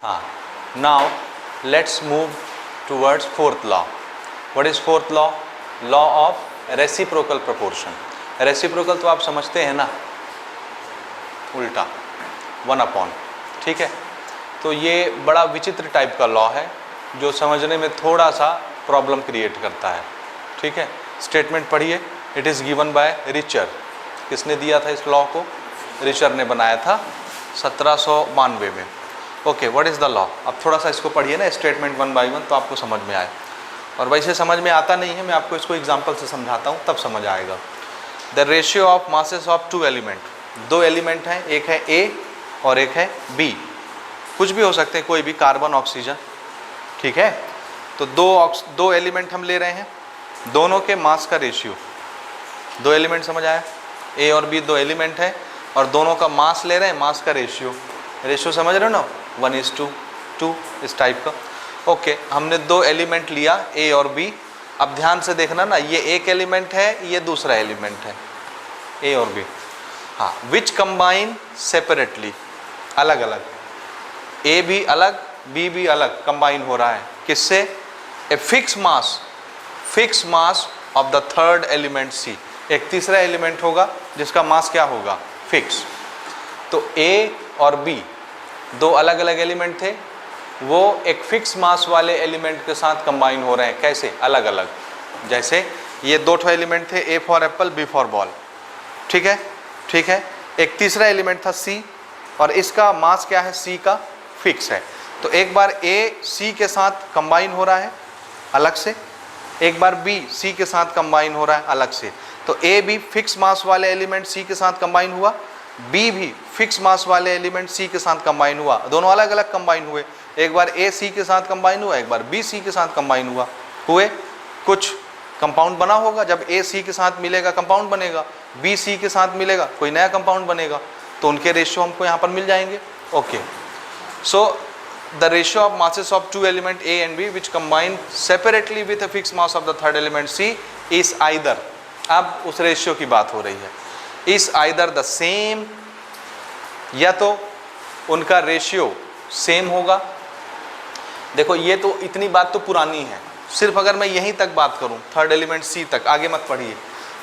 हाँ, now let's move towards fourth law. What is fourth law? Law of reciprocal proportion. Reciprocal तो आप समझते हैं ना, उल्टा 1/. ठीक है, तो ये बड़ा विचित्र टाइप का लॉ है जो समझने में थोड़ा सा प्रॉब्लम क्रिएट करता है. ठीक है, स्टेटमेंट पढ़िए. It is given by Richter. किसने दिया था इस लॉ को? रिचर ने बनाया था 1792 में. Okay, what is the law? अब थोड़ा सा इसको पढ़िए ना, स्टेटमेंट 1 by 1, तो आपको समझ में आए. और वैसे समझ में आता नहीं है, मैं आपको इसको एग्जाम्पल से समझाता हूँ तब समझ आएगा. The ratio of masses of 2 element. 2 element हैं, एक है ए और एक है बी. कुछ भी हो सकते हैं, कोई भी, कार्बन ऑक्सीजन. ठीक है, तो दो एलिमेंट हम ले रहे हैं, दोनों के मास का रेशियो. 2 एलिमेंट समझ आया? ए और बी 2 एलिमेंट है और दोनों का मास ले रहे हैं, मास का रेशियो. रेशियो समझ रहे हो ना, 1:2 इस टाइप का. ओके, हमने 2 एलिमेंट लिया ए और बी. अब ध्यान से देखना ना, ये एक एलिमेंट है, ये दूसरा एलिमेंट है, ए और बी. हाँ, विच कंबाइन सेपरेटली, अलग अलग. ए भी अलग, बी भी अलग कंबाइन हो रहा है. किससे? A fix mass of the third element C. एक तीसरा एलिमेंट होगा जिसका मास क्या होगा? फिक्स. तो ए और बी 2 अलग अलग एलिमेंट थे, वो एक फिक्स मास वाले एलिमेंट के साथ कंबाइन हो रहे हैं. कैसे? अलग अलग. जैसे ये 2 एलिमेंट थे, A for apple, B for ball. ठीक है, ठीक है. एक तीसरा एलिमेंट था सी और इसका मास क्या है? सी का फिक्स है. तो एक बार ए सी के साथ कंबाइन हो रहा है अलग से, एक बार बी सी के साथ कंबाइन हो रहा है अलग से. तो ए भी फिक्स मास वाले एलिमेंट सी के साथ कंबाइन हुआ, बी भी फिक्स मास वाले एलिमेंट सी के साथ कंबाइन हुआ. दोनों अलग अलग कंबाइन हुए. एक बार ए सी के साथ कंबाइन हुआ, एक बार बी सी के साथ कंबाइन हुआ. हुए, कुछ कंपाउंड बना होगा. जब ए सी के साथ मिलेगा कंपाउंड बनेगा, बी सी के साथ मिलेगा कोई नया कंपाउंड बनेगा. तो उनके रेशियो हमको यहाँ पर मिल जाएंगे. Okay, so the ratio of masses of 2 element A and B which combine separately with a fixed mass of the third element C is either. अब उस रेशियो की बात हो रही है. is either the same, या तो उनका रेशियो सेम होगा. देखो ये तो इतनी बात तो पुरानी है, सिर्फ अगर मैं यहीं तक बात करूं, थर्ड एलिमेंट सी तक, आगे मत पढ़िए,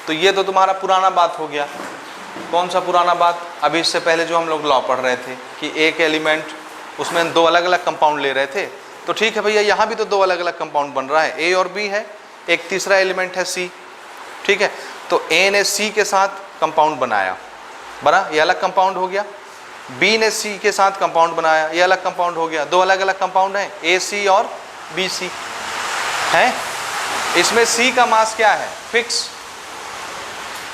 तो ये तो तुम्हारा पुराना बात हो गया. कौन सा पुराना बात? अभी इससे पहले जो हम लोग लॉ पढ़ रहे थे कि एक एलिमेंट, उसमें 2 अलग अलग कंपाउंड ले रहे थे. तो ठीक है भैया, यहाँ भी तो 2 अलग अलग कंपाउंड बन रहा है. ए और बी है, एक तीसरा एलिमेंट है सी. ठीक है, तो ए ने सी के साथ कंपाउंड बनाया, बना, ये अलग कंपाउंड हो गया. बी ने सी के साथ कंपाउंड बनाया, ये अलग कंपाउंड हो गया. 2 अलग अलग कंपाउंड हैं, ए सी और बी सी है. इसमें सी का मास क्या है? फिक्स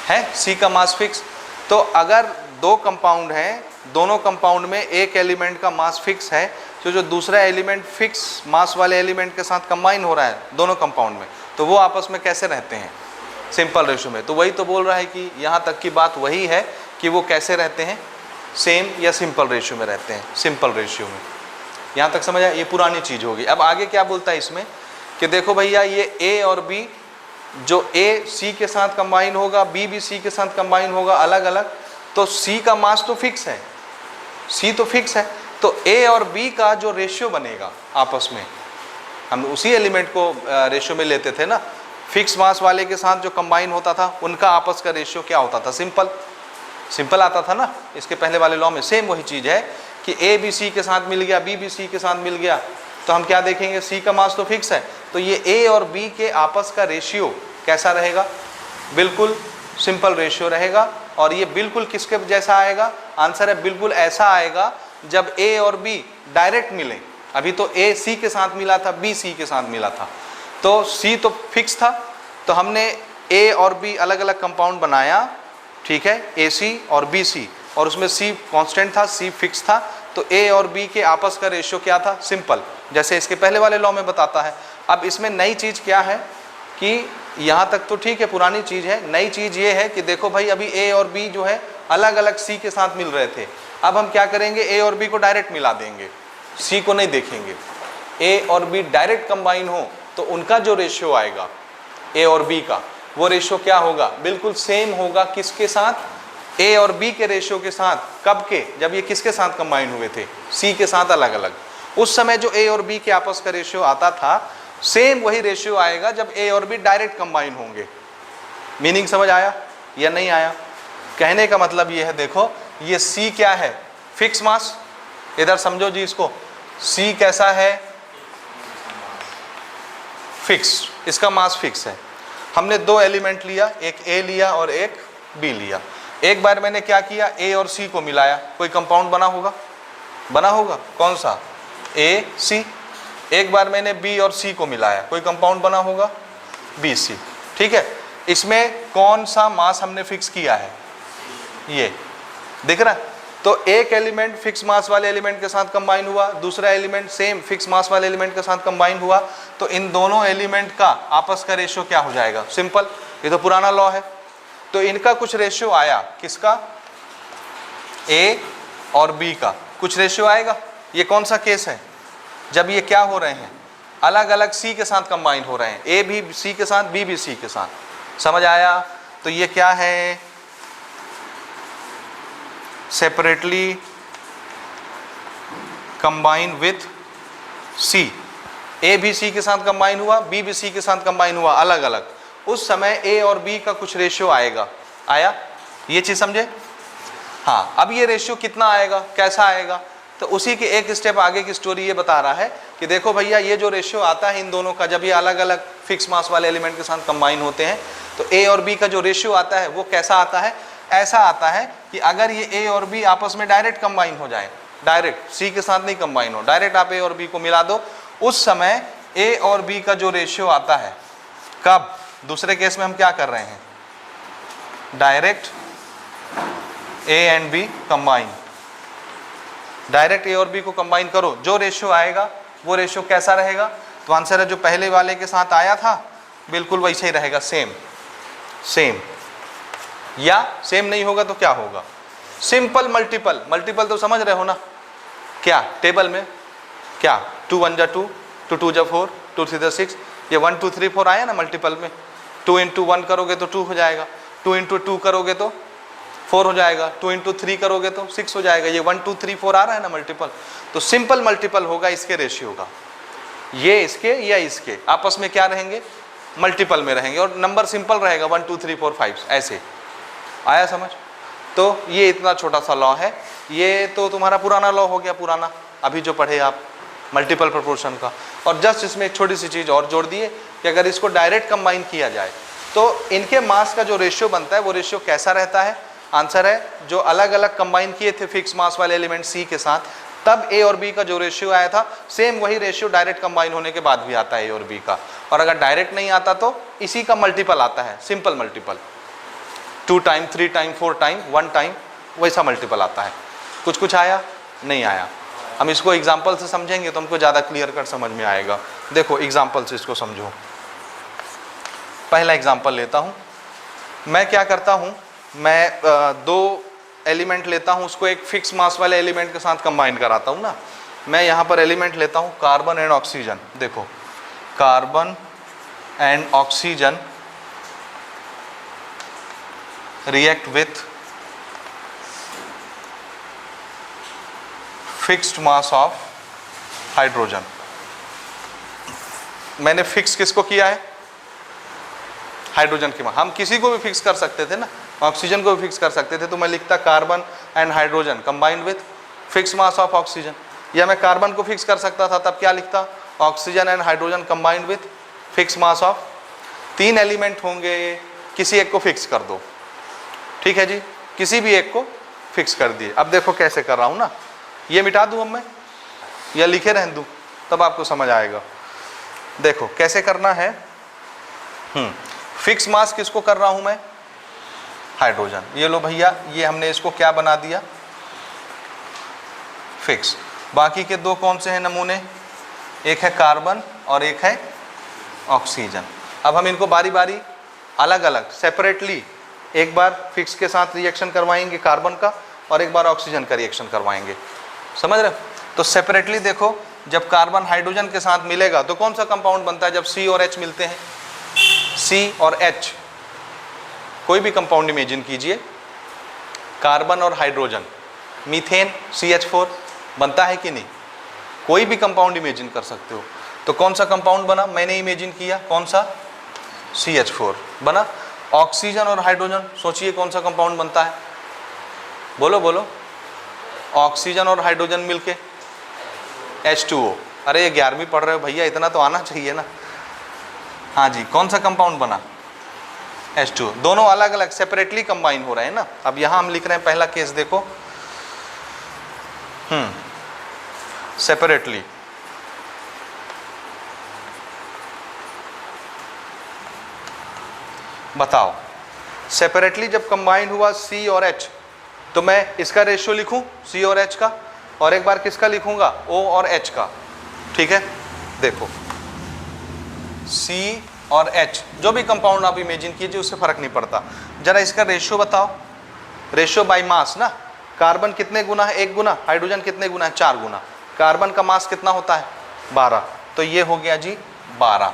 है, सी का मास फिक्स. तो अगर 2 कंपाउंड हैं, दोनों कंपाउंड में एक एलिमेंट का मास फिक्स है, तो जो दूसरा एलिमेंट फिक्स मास वाले एलिमेंट के साथ कंबाइन हो रहा है दोनों कंपाउंड में, तो वो आपस में कैसे रहते हैं? सिंपल रेशियो में. तो वही तो बोल रहा है कि यहाँ तक की बात वही है कि वो कैसे रहते हैं? सेम या सिंपल रेशियो में रहते हैं. सिंपल रेशियो में. यहाँ तक समझ आया? ये पुरानी चीज़ होगी. अब आगे क्या बोलता है इसमें कि देखो भैया, ये ए और बी, जो ए सी के साथ कंबाइन होगा, बी भी सी के साथ कंबाइन होगा अलग अलग, तो सी का मास तो फिक्स है, सी तो फिक्स है. तो ए और बी का जो रेशियो बनेगा आपस में, हम उसी एलिमेंट को रेशियो में लेते थे ना, फिक्स मास वाले के साथ जो कंबाइन होता था उनका आपस का रेशियो क्या होता था? सिंपल आता था ना. इसके पहले वाले लॉ में सेम वही चीज़ है कि ए बी सी के साथ मिल गया, बी बी सी के साथ मिल गया, तो हम क्या देखेंगे? सी का मास तो फिक्स है, तो ये ए और बी के आपस का रेशियो कैसा रहेगा? बिल्कुल सिंपल रेशियो रहेगा. और ये बिल्कुल किसके जैसा आएगा? आंसर है बिल्कुल ऐसा आएगा जब ए और बी डायरेक्ट मिले. अभी तो ए सी के साथ मिला था, बी सी के साथ मिला था, तो सी तो फिक्स था, तो हमने ए और बी अलग अलग कंपाउंड बनाया. ठीक है, ए सी और बी सी, और उसमें सी कांस्टेंट था, सी फिक्स था. तो ए और बी के आपस का रेशियो क्या था? सिंपल, जैसे इसके पहले वाले लॉ में बताता है. अब इसमें नई चीज़ क्या है कि यहाँ तक तो ठीक है, पुरानी चीज़ है. नई चीज़ ये है कि देखो भाई, अभी ए और बी जो है अलग अलग सी के साथ मिल रहे थे. अब हम क्या करेंगे? ए और बी को डायरेक्ट मिला देंगे, सी को नहीं देखेंगे. ए और बी डायरेक्ट कंबाइन हो तो उनका जो रेशियो आएगा ए और बी का, वो रेशियो क्या होगा? बिल्कुल सेम होगा. किसके साथ? ए और बी के रेशियो के साथ. कब के? जब ये किसके साथ कंबाइन हुए थे? सी के साथ अलग अलग. उस समय जो ए और बी के आपस का रेशियो आता था सेम वही रेशियो आएगा जब ए और बी डायरेक्ट कंबाइन होंगे। मीनिंग समझ आया या नहीं आया? कहने का मतलब ये है, देखो ये C क्या है, फिक्स मास। इधर समझो जी इसको, C कैसा है, फिक्स, इसका मास फिक्स है। हमने दो एलिमेंट लिया, एक A लिया और एक B लिया। एक बार मैंने क्या किया, A और C को मिलाया, कोई कंपाउंड बना होगा, बना होगा, कौन सा, AC। एक बार मैंने B और C को मिलाया, कोई कंपाउंड बना होगा, BC। ठीक है, इसमें कौन सा मास हमने फिक्स किया है, ये दिख रहा है। तो एक एलिमेंट फिक्स मास वाले एलिमेंट के साथ कंबाइन हुआ, दूसरा एलिमेंट सेम फिक्स मास वाले एलिमेंट के साथ कंबाइन हुआ, तो इन दोनों एलिमेंट का आपस का रेशियो क्या हो जाएगा, सिंपल, ये तो पुराना लॉ है। तो इनका कुछ रेशियो आया, किसका, A और B का कुछ रेशियो आएगा। ये कौन सा केस है, जब ये क्या हो रहे हैं, अलग अलग C के साथ कंबाइन हो रहे हैं, A भी C के साथ, B भी C के साथ। समझ आया? तो ये क्या है, separately combine with C। A भी C के साथ कंबाइन हुआ, B भी C के साथ कंबाइन हुआ, अलग अलग। उस समय A और B का कुछ रेशियो आएगा, आया, ये चीज समझे? हाँ, अब ये रेशियो कितना आएगा, कैसा आएगा, तो उसी के एक स्टेप आगे की स्टोरी ये बता रहा है कि देखो भैया ये जो रेशियो आता है इन दोनों का, जब ये अलग अलग फिक्स मास वाले एलिमेंट के साथ कंबाइन होते हैं, तो A और B का जो रेशियो आता है वो कैसा आता है, ऐसा आता है कि अगर ये A और B आपस में डायरेक्ट कंबाइन हो जाए, डायरेक्ट C के साथ नहीं कंबाइन हो, डायरेक्ट आप A और B को मिला दो, उस समय A और B का जो रेशियो आता है, कब, दूसरे केस में हम क्या कर रहे हैं, direct A and B combine, direct A और B को कंबाइन करो, जो रेशियो आएगा वो रेशियो कैसा रहेगा, तो आंसर है जो पहले वाले के साथ आया था बिल्कुल वैसे ही रहेगा, सेम सेम। या सेम नहीं होगा तो क्या होगा, सिंपल मल्टीपल। मल्टीपल तो समझ रहे हो ना, क्या टेबल में क्या 2 1 जा 2, 2 2 जा 4, 2 3 जा 6, ये 1 2 3 4 आया ना मल्टीपल में। 2 इंटू 1 करोगे तो 2 हो जाएगा, 2 इंटू 2 करोगे तो 4 हो जाएगा, 2 इंटू 3 करोगे तो 6 हो जाएगा। ये 1 2 3 4 आ रहा है ना मल्टीपल, तो सिंपल मल्टीपल होगा इसके रेशियो का, ये इसके या इसके आपस में क्या रहेंगे, मल्टीपल में रहेंगे, और नंबर सिंपल रहेगा 1 2 3 4 5 ऐसे। आया समझ? तो ये इतना छोटा सा लॉ है, ये तो तुम्हारा पुराना लॉ हो गया, पुराना अभी जो पढ़े आप मल्टीपल प्रोपोर्शन का। और जस्ट इसमें एक छोटी सी चीज़ और जोड़ दिए कि अगर इसको डायरेक्ट कंबाइन किया जाए तो इनके मास का जो रेशियो बनता है वो रेशियो कैसा रहता है, आंसर है जो अलग अलग कंबाइन किए थे फिक्स मास वाले एलिमेंट C के साथ, तब A और B का जो रेशियो आया था सेम वही रेशियो डायरेक्ट कंबाइन होने के बाद भी आता है A और B का। और अगर डायरेक्ट नहीं आता तो इसी का मल्टीपल आता है, simple multiple, 2 time 3 time 4 time 1 time, वैसा मल्टीपल आता है। कुछ कुछ आया, नहीं आया? हम इसको एग्जाम्पल से समझेंगे तो हमको ज़्यादा क्लियर कट समझ में आएगा। देखो एग्जाम्पल से इसको समझो। पहला एग्जाम्पल लेता हूँ, मैं क्या करता हूँ, मैं 2 एलिमेंट लेता हूँ, उसको एक फिक्स मास वाले एलिमेंट के साथ कंबाइन कराता हूँ ना। मैं यहाँ पर एलिमेंट लेता हूँ कार्बन एंड ऑक्सीजन। देखो carbon and oxygen react with fixed mass of hydrogen. मैंने फिक्स किसको किया है, हाइड्रोजन की मास। हम किसी को भी फिक्स कर सकते थे ना, ऑक्सीजन को भी फिक्स कर सकते थे, तो मैं लिखता carbon and hydrogen combined with fix mass of oxygen. या मैं कार्बन को फिक्स कर सकता था, तब क्या लिखता, oxygen and hydrogen combined with fix mass of. 3 element होंगे, किसी एक को फिक्स कर दो, ठीक है जी, किसी भी एक को फिक्स कर दिए। अब देखो कैसे कर रहा हूँ ना, ये मिटा दूँ अब मैं या लिखे रहने दूँ, तब आपको समझ आएगा। देखो कैसे करना है। फिक्स मास किसको कर रहा हूँ मैं, हाइड्रोजन। ये लो भैया, ये हमने इसको क्या बना दिया, फिक्स। बाकी के 2 कौन से हैं नमूने, एक है कार्बन और एक है ऑक्सीजन। अब हम इनको बारी बारी अलग अलग सेपरेटली एक बार फिक्स के साथ रिएक्शन करवाएंगे कार्बन का, और एक बार ऑक्सीजन का रिएक्शन करवाएंगे, समझ रहे हो? तो सेपरेटली देखो, जब कार्बन हाइड्रोजन के साथ मिलेगा तो कौन सा कंपाउंड बनता है, जब C और H मिलते हैं, C और H, कोई भी कंपाउंड इमेजिन कीजिए, कार्बन और हाइड्रोजन, मीथेन CH4 बनता है कि नहीं, कोई भी कंपाउंड इमेजिन कर सकते हो। तो कौन सा कंपाउंड बना, मैंने इमेजिन किया, कौन सा, CH4 बना। ऑक्सीजन और हाइड्रोजन, सोचिए कौन सा कंपाउंड बनता है, बोलो बोलो। ऑक्सीजन और हाइड्रोजन मिलके H2O। अरे ये 11वीं पढ़ रहे हो भैया, इतना तो आना चाहिए ना। हाँ जी, कौन सा कंपाउंड बना, H2O। दोनों अलग अलग सेपरेटली कंबाइन हो रहे हैं ना। अब यहां हम लिख रहे हैं, पहला केस देखो, सेपरेटली। बताओ, सेपरेटली जब कंबाइन हुआ C और H, तो मैं इसका रेशियो लिखूं C और H का, और एक बार किसका लिखूंगा, O और H का। ठीक है, देखो C और H, जो भी कंपाउंड आप इमेजिन कीजिए उससे फर्क नहीं पड़ता। जरा इसका रेशियो बताओ, रेशियो बाय मास ना। कार्बन कितने गुना है, 1 गुना। हाइड्रोजन कितने गुना है, 4 गुना। कार्बन का मास कितना होता है, 12, तो ये हो गया जी 12।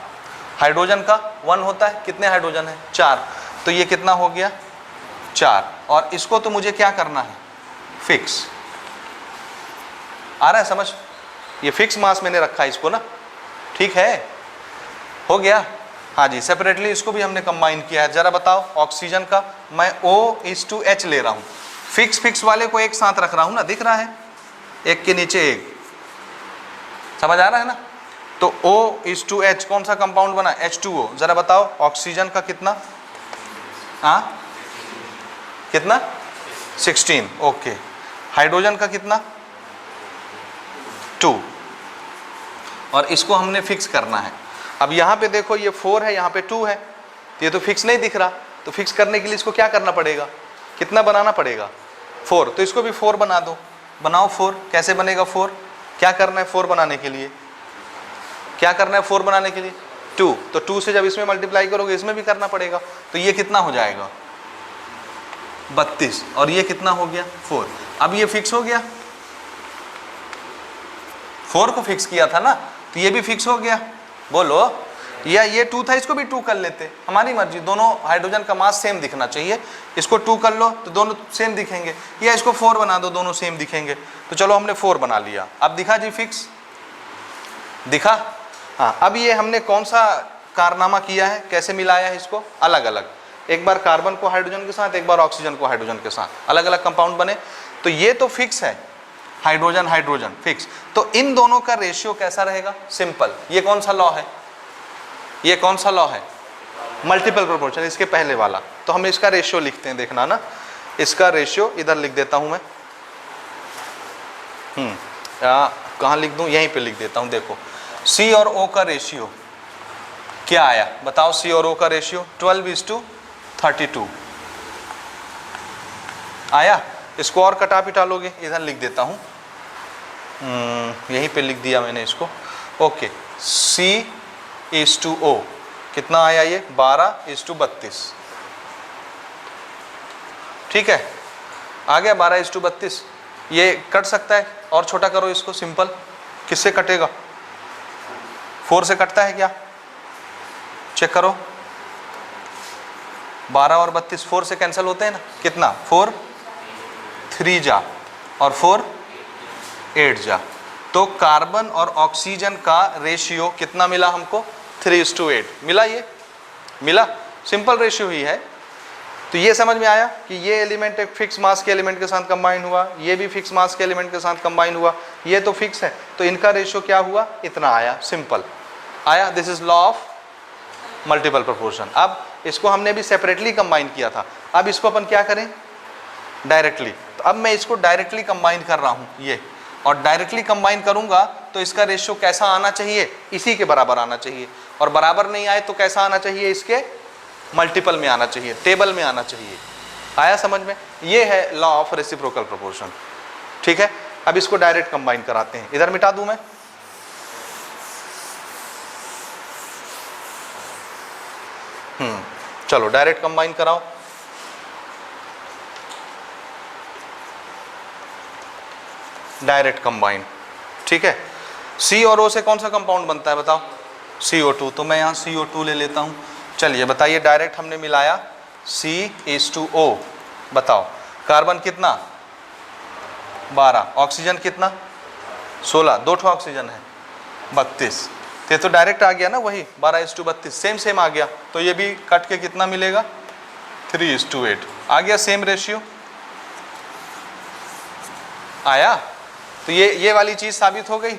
हाइड्रोजन का 1 होता है, कितने हाइड्रोजन है, 4, तो ये कितना हो गया, 4। और इसको तो मुझे क्या करना है, फिक्स। आ रहा है समझ, ये फिक्स मास मैंने रखा है इसको ना, ठीक है, हो गया। हाँ जी, सेपरेटली इसको भी हमने कंबाइन किया है। जरा बताओ, ऑक्सीजन का मैं O/H ले रहा हूँ, फिक्स वाले को एक साथ रख रहा हूँ ना, दिख रहा है, एक के नीचे एक, समझ आ रहा है ना। तो O/H कौन सा कंपाउंड बना, H2O। जरा बताओ, ऑक्सीजन का कितना, हाँ कितना, 16, ओके। हाइड्रोजन का कितना, 2, और इसको हमने फिक्स करना है। अब यहाँ पे देखो, ये 4 है, यहाँ पे 2 है, तो ये तो फिक्स नहीं दिख रहा। तो फिक्स करने के लिए इसको क्या करना पड़ेगा, कितना बनाना पड़ेगा, 4। तो इसको भी 4 बना दो, बनाओ 4। कैसे बनेगा 4, क्या करना है 4 बनाने के लिए, क्या करना है 4 बनाने के लिए, 2। तो 2 से जब इसमें मल्टीप्लाई करोगे इसमें भी करना पड़ेगा, तो ये कितना हो जाएगा, 32, और ये कितना हो गया, 4। अब ये फिक्स हो गया, 4 को फिक्स किया था ना, तो ये भी फिक्स हो गया, बोलो। या ये 2 था, इसको भी 2 कर लेते, हमारी मर्जी। दोनों हाइड्रोजन का मास सेम दिखना चाहिए, इसको 2 कर लो तो दोनों सेम दिखेंगे, या इसको 4 बना दो, दोनों सेम दिखेंगे। तो चलो हमने 4 बना लिया, अब दिखा जी फिक्स, दिखा। हाँ, अब ये हमने कौन सा कारनामा किया है, कैसे मिलाया है इसको, अलग अलग, एक बार कार्बन को हाइड्रोजन के साथ, एक बार ऑक्सीजन को हाइड्रोजन के साथ, अलग अलग कंपाउंड बने। तो ये तो फिक्स है, हाइड्रोजन हाइड्रोजन फिक्स। तो इन दोनों का रेशियो कैसा रहेगा, सिंपल। ये कौन सा लॉ है, ये कौन सा लॉ है, मल्टीपल प्रोपोर्शन, इसके पहले वाला। तो हम इसका रेशियो लिखते हैं, देखना ना, इसका रेशियो इधर लिख देता हूं मैं, कहाँ लिख दूं, यहीं पे लिख देता हूं। देखो C और O का रेशियो क्या आया, बताओ। C और O का रेशियो 12:32 आया। इसको और कटा पिटा लोगे, इधर लिख देता हूं, यहीं पे लिख दिया मैंने इसको, ओके। C/O कितना आया, ये 12:32, ठीक है, आ गया 12:32। ये कट सकता है, और छोटा करो इसको, सिंपल। किससे कटेगा, 4 से कटता है क्या, चेक करो। 12 और 32 4 से कैंसिल होते हैं ना, कितना, 4 3 जा और 4 8 जा। तो कार्बन और ऑक्सीजन का रेशियो कितना मिला हमको, 3:8 मिला, ये मिला, सिंपल रेशियो ही है। तो ये समझ में आया कि ये एलिमेंट एक फिक्स मास के एलिमेंट के साथ कंबाइन हुआ, ये भी फिक्स मास के एलिमेंट के साथ कंबाइन हुआ, ये तो फिक्स है, तो इनका रेशियो क्या हुआ, इतना आया, सिंपल आया। This is law of multiple proportion. अब इसको हमने भी सेपरेटली कंबाइन किया था, अब इसको अपन क्या करें, डायरेक्टली। तो अब मैं इसको डायरेक्टली कंबाइन कर रहा हूँ ये, और डायरेक्टली कंबाइन करूंगा तो इसका रेशियो कैसा आना चाहिए, इसी के बराबर आना चाहिए, और बराबर नहीं आए तो कैसा आना चाहिए, इसके मल्टीपल में आना चाहिए, टेबल में आना चाहिए। आया समझ में, ये है लॉ ऑफ रेसिप्रोकल प्रोपोर्शन, ठीक है। अब इसको डायरेक्ट कंबाइन कराते हैं, इधर मिटा दूं मैं, चलो डायरेक्ट कंबाइन कराओ। डायरेक्ट कंबाइन, ठीक है। C और O से कौन सा कंपाउंड बनता है बताओ, CO2। तो मैं यहाँ CO2 ले लेता हूँ। चलिए बताइए, डायरेक्ट हमने मिलाया C/O, बताओ कार्बन कितना 12, ऑक्सीजन कितना 16, 2 ठो ऑक्सीजन है, 32। ये तो डायरेक्ट आ गया ना, वही 12:32, सेम आ गया। तो ये भी कट के कितना मिलेगा, 3:8 आ गया, सेम रेशियो आया। तो ये वाली चीज साबित हो गई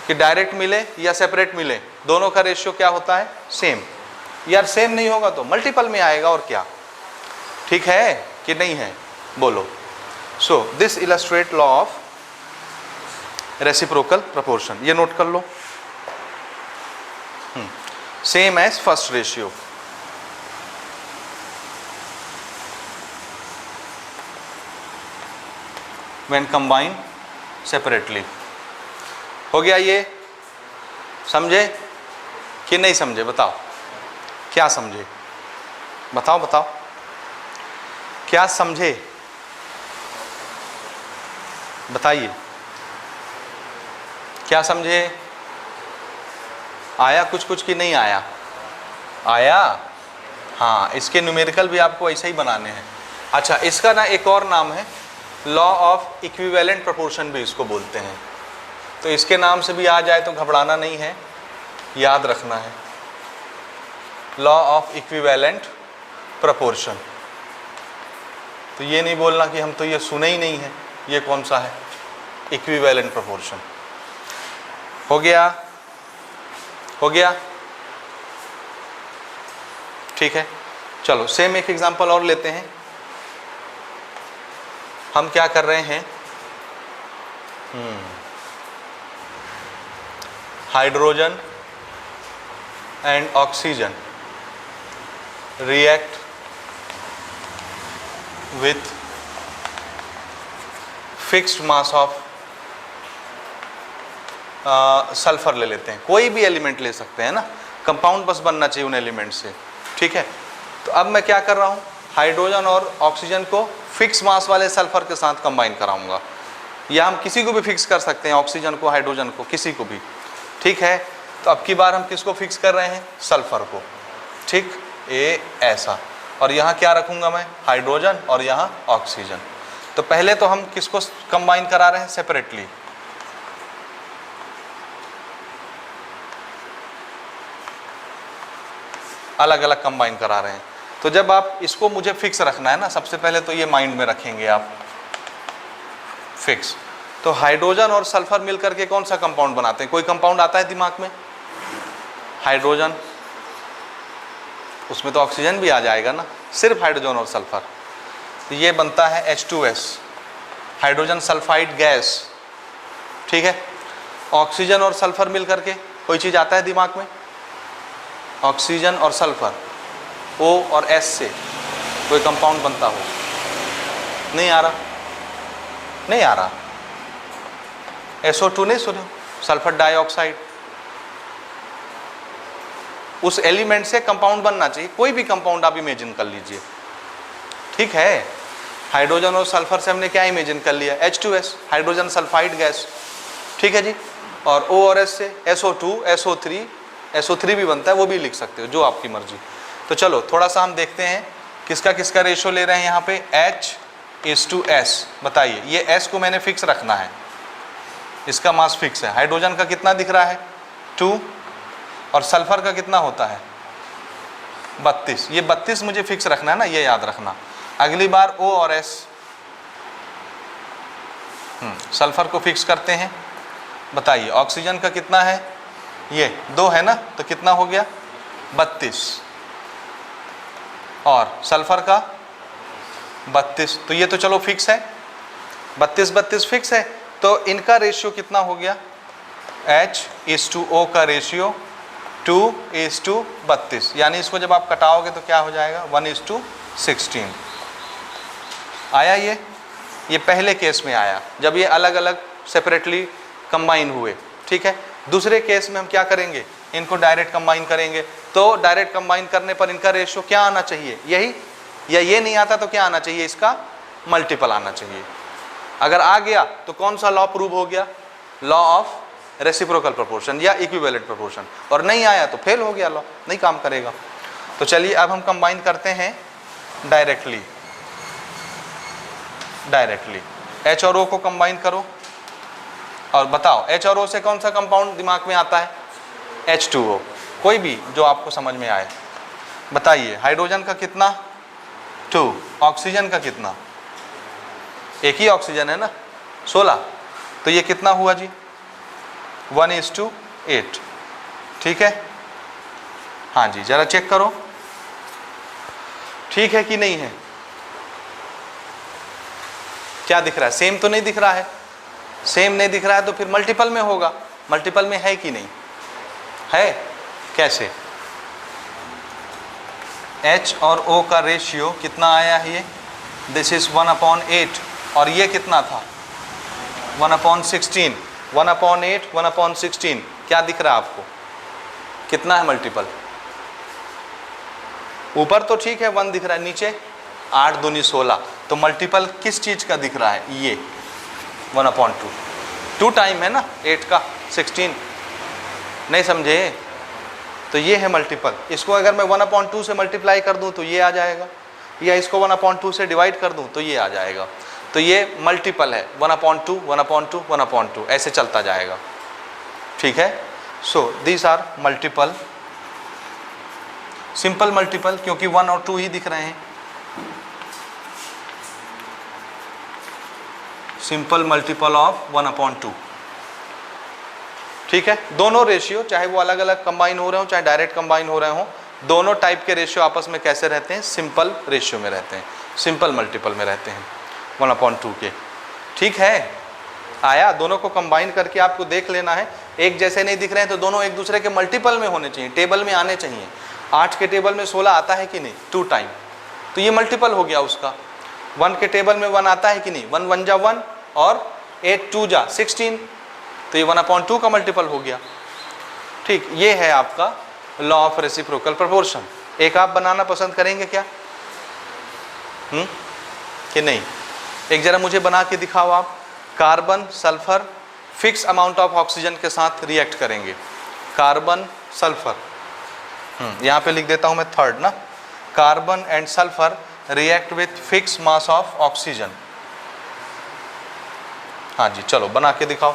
कि डायरेक्ट मिले या सेपरेट मिले, दोनों का रेशियो क्या होता है, सेम। यार सेम नहीं होगा तो मल्टीपल में आएगा, और क्या, ठीक है कि नहीं है, बोलो। So this illustrate law of reciprocal proportion, ये नोट कर लो, same as first ratio. When combine separately. हो गया ये, समझे कि नहीं समझे, बताओ क्या समझे, बताओ बताओ क्या समझे, बताइए क्या समझे, आया कुछ कुछ कि नहीं आया, आया। हाँ, इसके न्यूमेरिकल भी आपको ऐसे ही बनाने हैं। अच्छा, इसका ना एक और नाम है, लॉ ऑफ इक्विवेलेंट प्रोपोर्शन भी इसको बोलते हैं। तो इसके नाम से भी आ जाए तो घबराना नहीं है, याद रखना है, लॉ ऑफ इक्विवेलेंट प्रोपोर्शन। तो ये नहीं बोलना कि हम तो ये सुने ही नहीं है, ये कौन सा है, इक्विवेलेंट प्रोपोर्शन। हो गया, हो गया, ठीक है। चलो सेम एक एग्जांपल और लेते हैं। हम क्या कर रहे हैं, hydrogen and oxygen react with fixed mass of sulphur ले लेते हैं, कोई भी एलिमेंट ले सकते हैं ना, कंपाउंड बस बनना चाहिए उन एलिमेंट से, ठीक है। तो अब मैं क्या कर रहा हूँ, हाइड्रोजन और ऑक्सीजन को फिक्स मास वाले सल्फर के साथ कंबाइन कराऊंगा, या हम किसी को भी फिक्स कर सकते हैं, ऑक्सीजन को, हाइड्रोजन को, किसी को भी, ठीक है। तो अब की बार हम किसको फिक्स कर रहे हैं, सल्फर को, ठीक, ये ऐसा, और यहाँ क्या रखूंगा मैं, हाइड्रोजन, और यहाँ ऑक्सीजन। तो पहले तो हम किसको कंबाइन करा रहे हैं, सेपरेटली, अलग अलग कंबाइन करा रहे हैं। तो जब आप इसको मुझे फिक्स रखना है ना, सबसे पहले तो ये माइंड में रखेंगे आप, फिक्स। तो हाइड्रोजन और सल्फर मिलकर के कौन सा कंपाउंड बनाते हैं, कोई कंपाउंड आता है दिमाग में, हाइड्रोजन, उसमें तो ऑक्सीजन भी आ जाएगा ना, सिर्फ हाइड्रोजन और सल्फर, तो ये बनता है H2S, हाइड्रोजन सल्फाइड गैस, ठीक है। ऑक्सीजन और सल्फर मिलकर के कोई चीज़ आता है दिमाग में, ऑक्सीजन और सल्फर, O और S से कोई कंपाउंड बनता हो, नहीं आ रहा, नहीं आ रहा, SO2 नहीं सुने, सल्फर डाइऑक्साइड, उस एलिमेंट से कंपाउंड बनना चाहिए, कोई भी कंपाउंड आप इमेजिन कर लीजिए, ठीक है। हाइड्रोजन और सल्फर से हमने क्या इमेजिन कर लिया, H2S, हाइड्रोजन सल्फाइड गैस, ठीक है जी। और O और S से SO2, SO3 भी बनता है, वो भी लिख सकते हो, जो आपकी मर्जी। तो चलो थोड़ा सा हम देखते हैं किसका किसका रेशो ले रहे हैं यहाँ पे, H:S। बताइए, ये S को मैंने फिक्स रखना है, इसका मास फिक्स है, हाइड्रोजन का कितना दिख रहा है, 2, और सल्फर का कितना होता है, 32। ये 32 मुझे फिक्स रखना है ना, ये याद रखना। अगली बार O और S, सल्फर को फिक्स करते हैं। बताइए ऑक्सीजन का कितना है, ये 2 है ना, तो कितना हो गया, 32, और सल्फर का 32, तो ये तो चलो फिक्स है, 32 फिक्स है। तो इनका रेशियो कितना हो गया, H:O का रेशियो 2:32, यानी इसको जब आप कटाओगे तो क्या हो जाएगा, 1:16 आया। ये पहले केस में आया जब ये अलग अलग सेपरेटली कंबाइन हुए, ठीक है। दूसरे केस में हम क्या करेंगे, इनको डायरेक्ट कंबाइन करेंगे, तो डायरेक्ट कंबाइन करने पर इनका रेशियो क्या आना चाहिए, यही, या ये नहीं आता तो क्या आना चाहिए, इसका मल्टीपल आना चाहिए। अगर आ गया तो कौन सा लॉ प्रूव हो गया, लॉ ऑफ रेसिप्रोकल प्रोपोर्शन या इक्विवेलेंट प्रोपोर्शन, और नहीं आया तो फेल हो गया, लॉ नहीं काम करेगा। तो चलिए अब हम कंबाइन करते हैं डायरेक्टली, H और O को कंबाइन करो, और बताओ H और O से कौन सा कंपाउंड दिमाग में आता है? H2O। कोई भी जो आपको समझ में आए बताइए। हाइड्रोजन का कितना? 2। ऑक्सीजन का कितना? एक ही ऑक्सीजन है ना, 16। तो ये कितना हुआ जी? 1:8। ठीक है, हाँ जी, जरा चेक करो ठीक है कि नहीं है। क्या दिख रहा है? सेम तो नहीं दिख रहा है। सेम नहीं दिख रहा है तो फिर मल्टीपल में होगा। मल्टीपल में है कि नहीं है? कैसे? H और O का रेशियो कितना आया है? ये दिस इज 1/8 और ये कितना था? 1/16। 1/8 1/16 क्या दिख रहा है आपको? कितना है मल्टीपल? ऊपर तो ठीक है 1 दिख रहा है, नीचे 8 दूनी 16। तो मल्टीपल किस चीज का दिख रहा है? ये 1/2। 2 टाइम है ना 8 का 16। नहीं समझे? तो ये है मल्टीपल। इसको अगर मैं 1/2 से मल्टीप्लाई कर दूं तो ये आ जाएगा, या इसको 1/2 से डिवाइड कर दूं तो ये आ जाएगा। तो ये मल्टीपल है 1/2 1/2 1/2 ऐसे चलता जाएगा। ठीक है, so these are multiple, simple multiple, क्योंकि 1 और 2 ही दिख रहे हैं। Simple multiple of 1/2। ठीक है, दोनों रेशियो चाहे वो अलग अलग कंबाइन हो रहे हो चाहे डायरेक्ट कंबाइन हो रहे हो, दोनों टाइप के रेशियो आपस में कैसे रहते हैं? सिंपल रेशियो में रहते हैं, सिंपल मल्टीपल में रहते हैं 1/2 के। ठीक है, आया? दोनों को कंबाइन करके आपको देख लेना है। एक जैसे नहीं दिख रहे हैं तो दोनों एक दूसरे के मल्टीपल में होने चाहिए, टेबल में आने चाहिए। 8 के टेबल में 16 आता है कि नहीं? 2 टाइम, तो ये मल्टीपल हो गया उसका। 1 के टेबल में 1 आता है कि नहीं? 1 1 जा 1 और 8 2 जा 16, तो ये 1/2 का मल्टीपल हो गया। ठीक, ये है आपका लॉ ऑफ रेसिप्रोकल प्रोपोर्शन। एक आप बनाना पसंद करेंगे क्या? कि नहीं? एक जरा मुझे बना के दिखाओ आप। Carbon sulphur fix amount of oxygen के साथ रिएक्ट करेंगे। कार्बन सल्फर, यहाँ पे लिख देता हूँ मैं थर्ड ना। Carbon and sulphur react with fix mass of oxygen. हाँ जी, चलो बना के दिखाओ।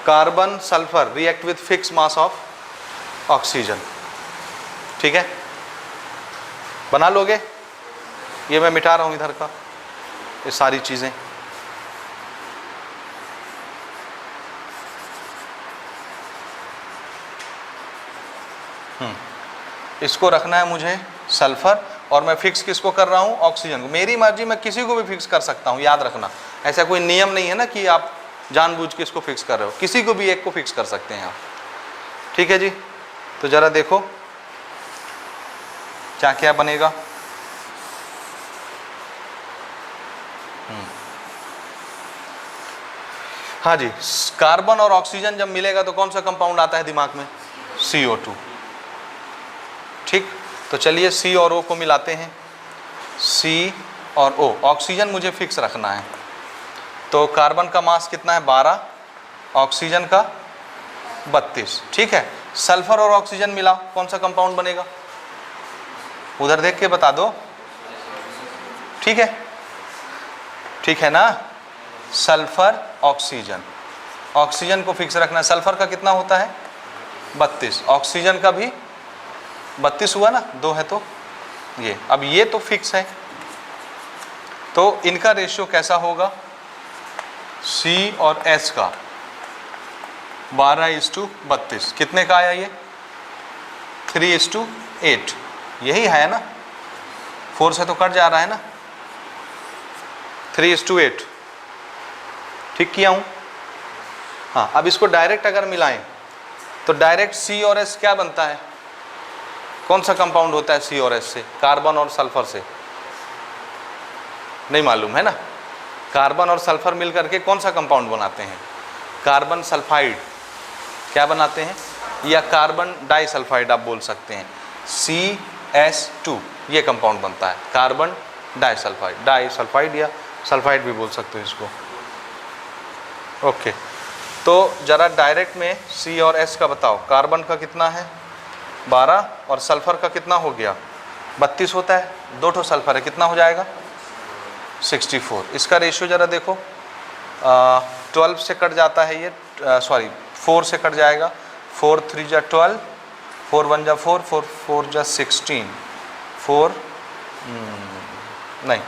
Carbon sulphur react with fix mass of oxygen. ठीक है, बना लोगे? ये मैं मिटा रहा हूं इधर का, ये सारी चीजें। इसको रखना है मुझे सल्फर, और मैं फिक्स किसको कर रहा हूं? ऑक्सीजन को। मेरी मर्जी, मैं किसी को भी फिक्स कर सकता हूं, याद रखना। ऐसा कोई नियम नहीं है ना कि आप जानबूझ के इसको फिक्स कर रहे हो, किसी को भी एक को फिक्स कर सकते हैं आप। ठीक है जी, तो जरा देखो क्या क्या बनेगा। हाँ जी, कार्बन और ऑक्सीजन जब मिलेगा तो कौन सा कंपाउंड आता है दिमाग में? CO2। ठीक, तो चलिए C और O को मिलाते हैं। C और O, ऑक्सीजन मुझे फिक्स रखना है, तो कार्बन का मास कितना है? 12, ऑक्सीजन का 32। ठीक है, सल्फर और ऑक्सीजन मिला, कौन सा कंपाउंड बनेगा? उधर देख के बता दो। ठीक है, ठीक है ना? सल्फर ऑक्सीजन, ऑक्सीजन को फिक्स रखना है। सल्फर का कितना होता है? 32, ऑक्सीजन का भी 32 हुआ ना, 2 है तो ये। अब ये तो फिक्स है, तो इनका रेशियो कैसा होगा? C और S का 12:32। कितने का आया ये? 3:8। यही है ना, 4 से तो कट जा रहा है ना। 3:8 ठीक किया हूँ। हाँ, अब इसको डायरेक्ट अगर मिलाएं तो डायरेक्ट C और S क्या बनता है? कौन सा कंपाउंड होता है C और S से? कार्बन और सल्फर से? नहीं मालूम है ना। कार्बन और सल्फर मिलकर के कौन सा कंपाउंड बनाते हैं? Carbon sulphide. क्या बनाते हैं? या कार्बन डाइसल्फाइड आप बोल सकते हैं। CS2 ये कंपाउंड बनता है, कार्बन डाइसल्फाइड। डाइसल्फाइड या सल्फाइड भी बोल सकते हो इसको। ओके, तो जरा डायरेक्ट में C और S का बताओ। कार्बन का कितना है? 12, और सल्फर का कितना हो गया? 32 होता है, 2 ठो सल्फर है, कितना हो जाएगा? 64। इसका रेशियो जरा देखो, 12 से कट जाता है ये, सॉरी 4 से कट जाएगा, 4 3 जा 12, 4 1 जा 4, 4 4 जा 16, 4 नहीं,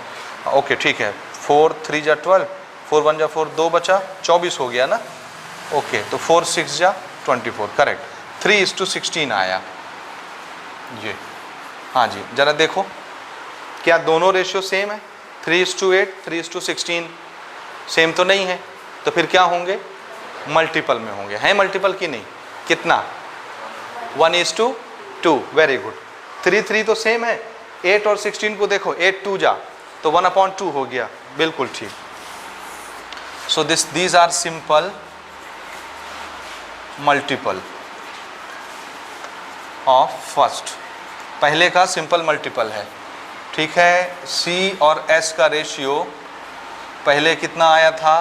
ओके ठीक है, 4 3 जा 12, 4 1 जा 4, 2 बचा, 24 हो गया ना, ओके, तो 4 6 जा 24, करेक्ट, 3:16 आया ये। हाँ जी, जरा देखो क्या दोनों रेशियो सेम है, 3:8, 3:16 सेम तो नहीं है, तो फिर क्या होंगे, मल्टीपल में होंगे, हैं मल्टीपल की नहीं, कितना, 1:2, वेरी गुड, 3 3 तो सेम है, 8 और 16 को देखो, 8 2 जा तो 1/2 हो गया, बिल्कुल ठीक। So these are simple multiple of first, पहले का सिंपल मल्टीपल है, ठीक है। C और S का रेशियो पहले कितना आया था,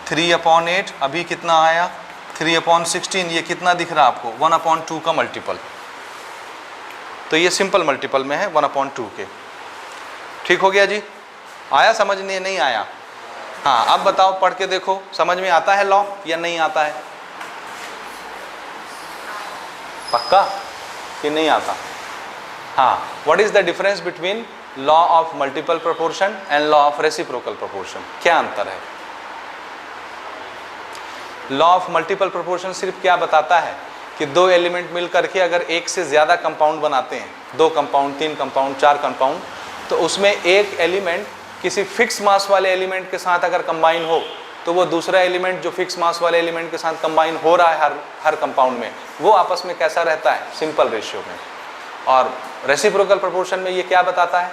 3/8, अभी कितना आया 3/16, ये कितना दिख रहा है आपको, 1/2 का मल्टीपल, तो ये सिंपल मल्टीपल में है 1/2 के, ठीक हो गया जी, आया समझ नहीं आया, हाँ अब बताओ पढ़ के देखो समझ में आता है लॉ या नहीं आता है, पक्का कि नहीं आता, हाँ, what is the difference between law of multiple proportion and law of reciprocal proportion, क्या अंतर है। लॉ ऑफ मल्टीपल प्रोपोर्शन सिर्फ क्या बताता है कि दो एलिमेंट मिल करके अगर एक से ज़्यादा कंपाउंड बनाते हैं, 2 कंपाउंड, 3 कंपाउंड, 4 कंपाउंड, तो उसमें एक एलिमेंट किसी फिक्स मास वाले एलिमेंट के साथ अगर कंबाइन हो तो वो दूसरा एलिमेंट जो फिक्स मास वाले एलिमेंट के साथ कंबाइन हो रहा है हर कंपाउंड में, वो आपस में कैसा रहता है, सिंपल रेशियो में। और रेसिप्रोकल प्रोपोर्शन में ये क्या बताता है,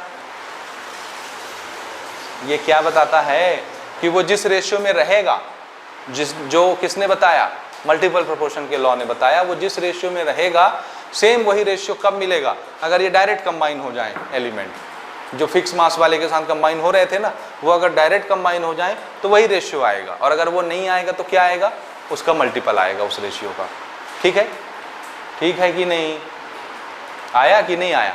ये क्या बताता है कि वो जिस रेशियो में रहेगा, जो किसने बताया, मल्टीपल प्रोपोर्शन के लॉ ने बताया, वो जिस रेशियो में रहेगा सेम वही रेशियो कब मिलेगा, अगर ये डायरेक्ट कंबाइन हो जाए एलिमेंट, जो फिक्स मास वाले के साथ कंबाइन हो रहे थे ना, वो अगर डायरेक्ट कंबाइन हो जाए तो वही रेशियो आएगा, और अगर वो नहीं आएगा तो क्या आएगा, उसका मल्टीपल आएगा उस रेशियो का, ठीक है, ठीक है कि नहीं, आया कि नहीं आया,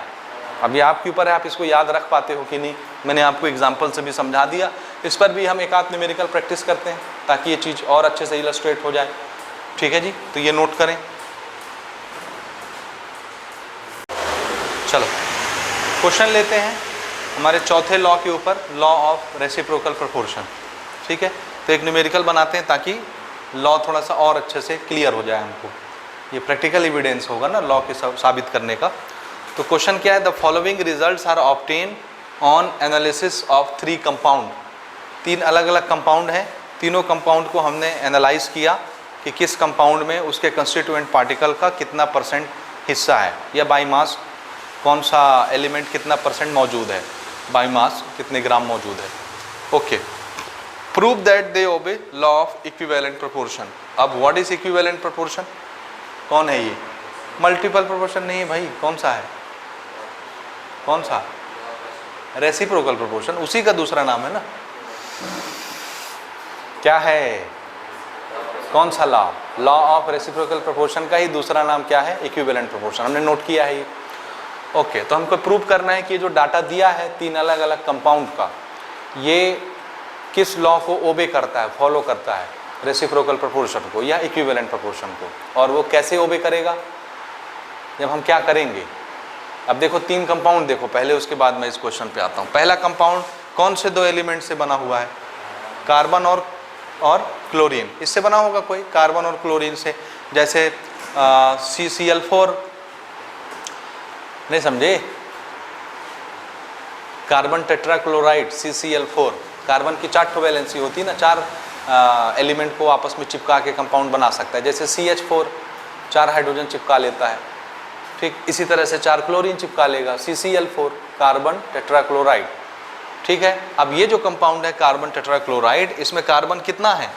अभी आपके ऊपर है आप इसको याद रख पाते हो कि नहीं, मैंने आपको एग्जाम्पल से भी समझा दिया, इस पर भी हम एक आध न्यूमेरिकल प्रैक्टिस करते हैं ताकि ये चीज़ और अच्छे से इलस्ट्रेट हो जाए, ठीक है जी, तो ये नोट करें। चलो क्वेश्चन लेते हैं हमारे चौथे लॉ के ऊपर, लॉ ऑफ रेसिप्रोकल प्रोपोर्शन, ठीक है, तो एक न्यूमेरिकल बनाते हैं ताकि लॉ थोड़ा सा और अच्छे से क्लियर हो जाए हमको, ये प्रैक्टिकल एविडेंस होगा ना लॉ के साबित करने का। तो क्वेश्चन क्या है, the following results are obtain on analysis of 3 compound, 3 अलग अलग कंपाउंड हैं, तीनों कंपाउंड को हमने एनालाइज किया कि किस कंपाउंड में उसके कंस्टिट्यूएंट पार्टिकल का कितना % हिस्सा है, या बाई मास कौन सा एलिमेंट कितना % मौजूद है, बाई मास कितने ग्राम मौजूद है, okay. Prove that they obey law of equivalent proportion. अब व्हाट इज इक्विवेलेंट प्रोपोर्शन, कौन है ये, मल्टीपल प्रोपोर्शन नहीं है भाई, कौन सा है, कौन सा, रेसिप्रोकल प्रोपोर्शन, उसी का दूसरा नाम है ना, क्या है, कौन सा law, law of reciprocal proportion का ही दूसरा नाम क्या है, इक्विवेलेंट प्रोपोर्शन, हमने नोट किया है ये, ओके। तो हमको प्रूव करना है कि जो डाटा दिया है 3 अलग अलग कंपाउंड का, ये किस लॉ को ओबे करता है, फॉलो करता है, रेसिप्रोकल प्रोपोर्शन को या इक्विवेलेंट प्रोपोर्शन को, और वो कैसे ओबे करेगा, जब हम क्या करेंगे। अब देखो 3 कंपाउंड देखो पहले, उसके बाद मैं इस क्वेश्चन पे आता हूँ। पहला कंपाउंड कौन से 2 एलिमेंट से बना हुआ है, कार्बन और क्लोरीन, इससे बना होगा कोई, कार्बन और क्लोरीन से, जैसे CCl4, नहीं समझे, कार्बन टेट्राक्लोराइड CCl4, कार्बन की 4 वैलेंसी होती है ना, 4 एलिमेंट को आपस में चिपका के कंपाउंड बना सकता है, जैसे CH4 4 हाइड्रोजन चिपका लेता है, ठीक, इसी तरह से 4 क्लोरीन चिपका लेगा, CCl4 कार्बन टेट्राक्लोराइड, ठीक है। अब ये जो कंपाउंड है कार्बन टेट्राक्लोराइड, इसमें कार्बन कितना है,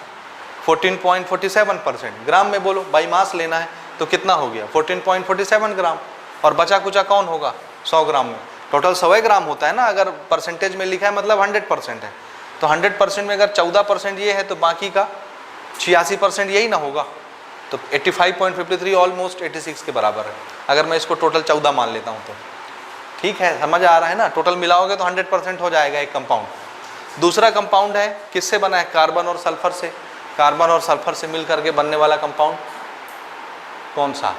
14.47%, ग्राम में बोलो, बाई मास लेना है तो कितना हो गया, 14.47 ग्राम, और बचा कुचा कौन होगा, 100 ग्राम में, टोटल 100 ग्राम होता है ना, अगर परसेंटेज में लिखा है मतलब 100% है, तो 100% में अगर 14% ये है तो बाकी का 86% यही ना होगा, तो 85.53 ऑलमोस्ट 86 के बराबर है, अगर मैं इसको टोटल 14 मान लेता हूँ तो, ठीक है, समझ आ रहा है ना, टोटल मिलाओगे तो 100% हो जाएगा एक कंपाउंड। दूसरा कंपाउंड है किससे बना है, कार्बन और सल्फर से, कार्बन और सल्फर से मिल करके बनने वाला कंपाउंड कौन सा?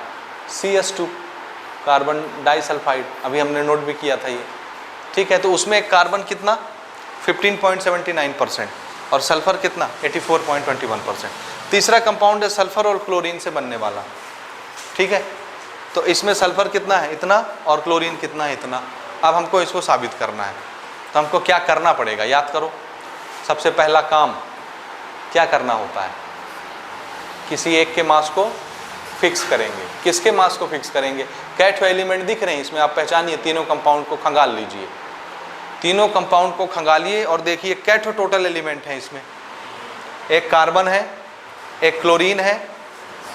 CS2, carbon disulphide. अभी हमने नोट भी किया था ये, ठीक है। तो उसमें एक कार्बन कितना 15.79% और सल्फर कितना 84.21%। तीसरा कंपाउंड है सल्फर और क्लोरीन से बनने वाला, ठीक है। तो इसमें सल्फर कितना है? इतना, और क्लोरीन कितना है? इतना। अब हमको इसको साबित करना है, तो हमको क्या करना पड़ेगा? याद करो, सबसे पहला काम क्या करना होता है? किसी एक के मास को फिक्स करेंगे। किसके मास को फिक्स करेंगे? कैट एलिमेंट दिख रहे हैं इसमें, आप पहचानिए। तीनों कंपाउंड को खंगाल लीजिए, तीनों कंपाउंड को खंगालिए और देखिए कैट टोटल एलिमेंट है इसमें। एक कार्बन है, एक क्लोरीन है,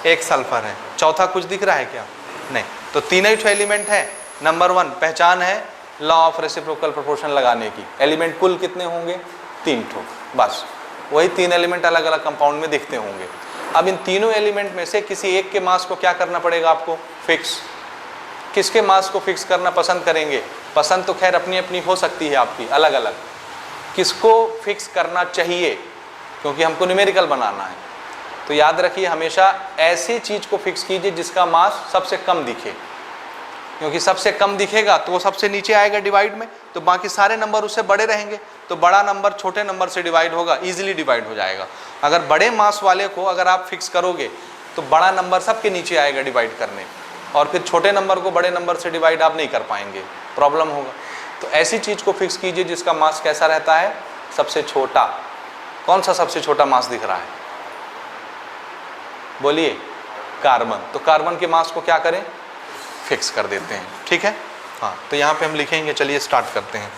एक सल्फर है। चौथा कुछ दिख रहा है क्या? नहीं। तो तीनों ही एलिमेंट है। नंबर 1 पहचान है लॉ ऑफ रेसिप्रोकल प्रोपोर्शन लगाने की। एलिमेंट कुल कितने होंगे? 3 ठो, बस। वही 3 एलिमेंट अलग अलग कंपाउंड में दिखते होंगे। अब इन तीनों एलिमेंट में से किसी एक के मास को क्या करना पड़ेगा आपको? फिक्स। किसके मास को फिक्स करना पसंद करेंगे? पसंद तो खैर अपनी अपनी हो सकती है आपकी, अलग अलग। किसको फिक्स करना चाहिए? क्योंकि हमको न्यूमेरिकल बनाना है, तो याद रखिए हमेशा ऐसी चीज को फिक्स कीजिए जिसका मास सबसे कम दिखे, क्योंकि सबसे कम दिखेगा तो वो सबसे नीचे आएगा डिवाइड में, तो बाकी सारे नंबर उससे बड़े रहेंगे। तो बड़ा नंबर छोटे नंबर से डिवाइड होगा, इजीली डिवाइड हो जाएगा। अगर बड़े मास वाले को अगर आप फिक्स करोगे तो बड़ा नंबर सबके नीचे आएगा डिवाइड करने, और फिर छोटे नंबर को बड़े नंबर से डिवाइड आप नहीं कर पाएंगे, प्रॉब्लम होगा। तो ऐसी चीज़ को फिक्स कीजिए जिसका मास कैसा रहता है? सबसे छोटा। कौन सा सबसे छोटा मास दिख रहा है? बोलिए। कार्बन। तो कार्बन के मास को क्या करें? फिक्स कर देते हैं, ठीक है। हाँ, तो यहाँ पे हम लिखेंगे, चलिए स्टार्ट करते हैं।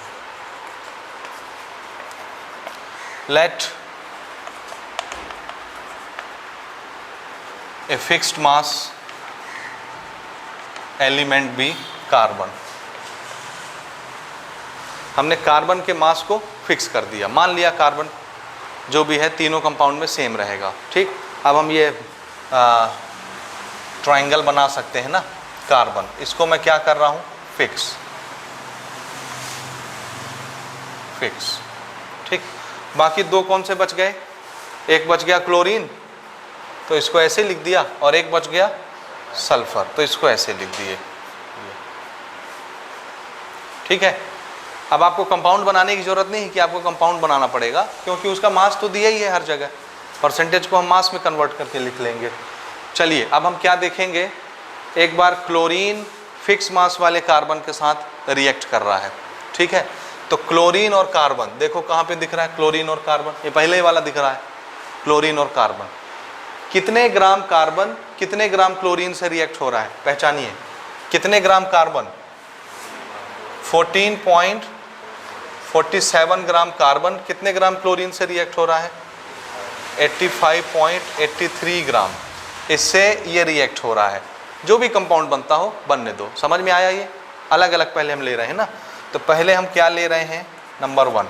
Let a fixed mass element B carbon. हमने कार्बन के मास को फिक्स कर दिया, मान लिया कार्बन जो भी है तीनों कंपाउंड में सेम रहेगा, ठीक। अब हम ये ट्रायंगल बना सकते हैं ना, कार्बन, इसको मैं क्या कर रहा हूं? फिक्स, फिक्स, ठीक। बाकी दो कौन से बच गए? एक बच गया क्लोरीन, तो इसको ऐसे लिख दिया, और एक बच गया सल्फर, तो इसको ऐसे लिख दिए, ठीक है। अब आपको कंपाउंड बनाने की जरूरत नहीं है कि आपको कंपाउंड बनाना पड़ेगा, क्योंकि उसका मास तो दिया ही है हर जगह। परसेंटेज को हम मास में कन्वर्ट करके लिख लेंगे। चलिए अब हम क्या देखेंगे, एक बार क्लोरीन फिक्स मास वाले कार्बन के साथ रिएक्ट कर रहा है, ठीक है। तो क्लोरीन और कार्बन देखो कहाँ पे दिख रहा है, क्लोरीन और कार्बन, ये पहले ही वाला दिख रहा है, क्लोरीन और कार्बन। कितने ग्राम कार्बन कितने ग्राम क्लोरीन से रिएक्ट हो रहा है? पहचानिए, कितने ग्राम कार्बन? 14.47 ग्राम कार्बन कितने ग्राम क्लोरीन से रिएक्ट हो रहा है? 85.83 ग्राम। इससे ये रिएक्ट हो रहा है। जो भी कंपाउंड बनता हो बनने दो, समझ में आया? ये अलग अलग पहले हम ले रहे हैं ना, तो पहले हम क्या ले रहे हैं? नंबर 1